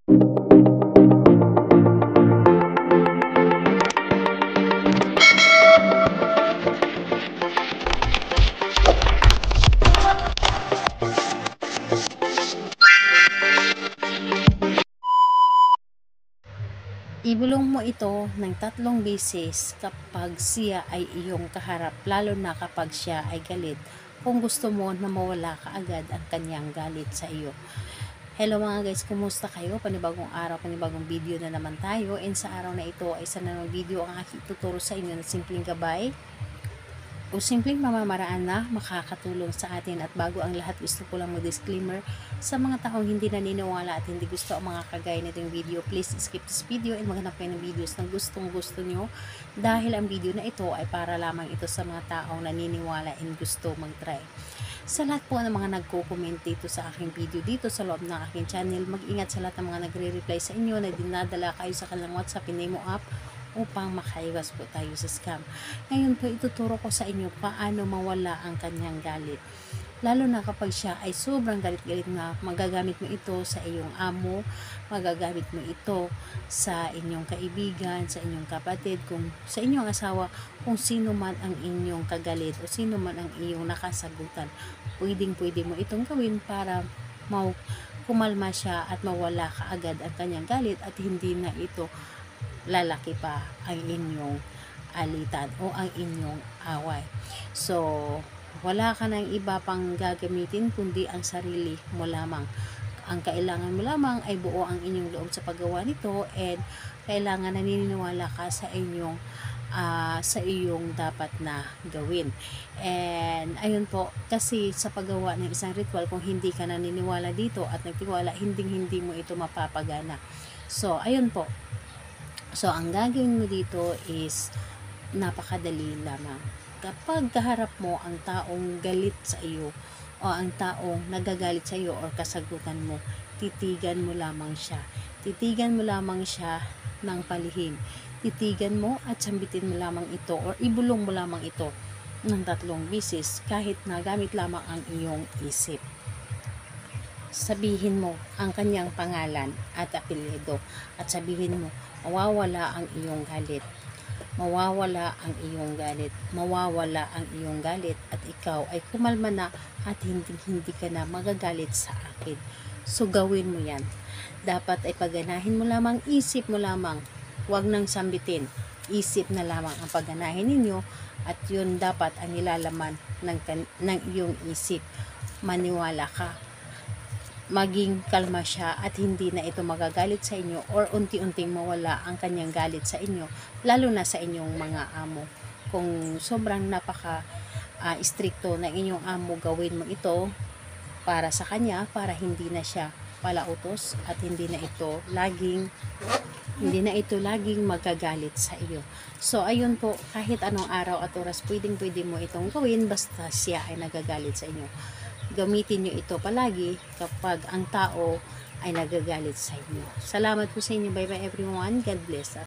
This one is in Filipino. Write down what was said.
Ibulong mo ito ng 3 beses kapag siya ay iyong kaharap, lalo na kapag siya ay galit, kung gusto mo na mawala kaagad ang kanyang galit sa iyo. Hello mga guys, kumusta kayo? Panibagong araw, panibagong video na naman tayo, and sa araw na ito ay isa na ng video ang aking tuturo sa inyo na simpleng gabay o simpleng pamamaraan na makakatulong sa atin. At bago ang lahat, gusto ko lang mag-disclaimer sa mga taong hindi naniniwala at hindi gusto ang mga kagaya nitong video. Please skip this video and maghanap kayo ng videos na gustong gusto nyo, dahil ang video na ito ay para lamang ito sa mga taong naniniwala and gusto mag-try. Sa lahat po ng mga nagko-comment dito sa aking video dito sa loob ng aking channel, mag-ingat sa lahat ng mga nagre-reply sa inyo na dinadala kayo sa kanilang WhatsApp Nemo app upang makaiwas po tayo sa scam. Ngayon po, ituturo ko sa inyo paano mawala ang kanyang galit. Lalo na kapag siya ay sobrang galit-galit na, magagamit mo ito sa iyong amo, magagamit mo ito sa inyong kaibigan, sa inyong kapatid, kung sa inyong asawa, kung sino man ang inyong kagalit o sino man ang iyong nakasagutan. Pwedeng-pwede mo itong gawin para kumalma siya at mawala kaagad ang kanyang galit at hindi na ito lalaki pa ang inyong alitan o ang inyong away. So, wala ka ng iba pang gagamitin kundi ang sarili mo lamang. Ang kailangan mo lamang ay buo ang inyong loob sa paggawa nito, and kailangan naniniwala ka sa iyong dapat na gawin. And ayun po, kasi sa paggawa ng isang ritual, kung hindi ka naniniwala dito at nagtiwala, hindi mo ito mapapagana. So, ayun po. So, ang gagawin mo dito is napakadali lamang. Kapag kaharap mo ang taong galit sa iyo o ang taong nagagalit sa iyo o kasagutan mo, titigan mo lamang siya. Titigan mo lamang siya ng palihim. Titigan mo at sambitin mo lamang ito o ibulong mo lamang ito ng 3 beses kahit na gamit lamang ang iyong isip. Sabihin mo ang kanyang pangalan at apelyido at sabihin mo, mawawala ang iyong galit. Mawawala ang iyong galit. Mawawala ang iyong galit at ikaw ay kumalma na at hindi ka na magagalit sa akin. So, gawin mo yan. Dapat ay paganahin mo lamang, isip mo lamang. Huwag nang sambitin. Isip na lamang ang paganahin ninyo at yun dapat ang nilalaman ng iyong isip. Maniwala ka. Maging kalma siya at hindi na ito magagalit sa inyo or unti-unting mawala ang kanyang galit sa inyo, lalo na sa inyong mga amo. Kung sobrang stricto na inyong amo, gawin mo ito para sa kanya, para hindi na siya palautos at hindi na ito laging magagalit sa iyo. So, ayun po, kahit anong araw at oras, pwede mo itong gawin basta siya ay nagagalit sa inyo. Gamitin nyo ito palagi kapag ang tao ay nagagalit sa inyo. Salamat po sa inyo. Bye bye everyone. God bless.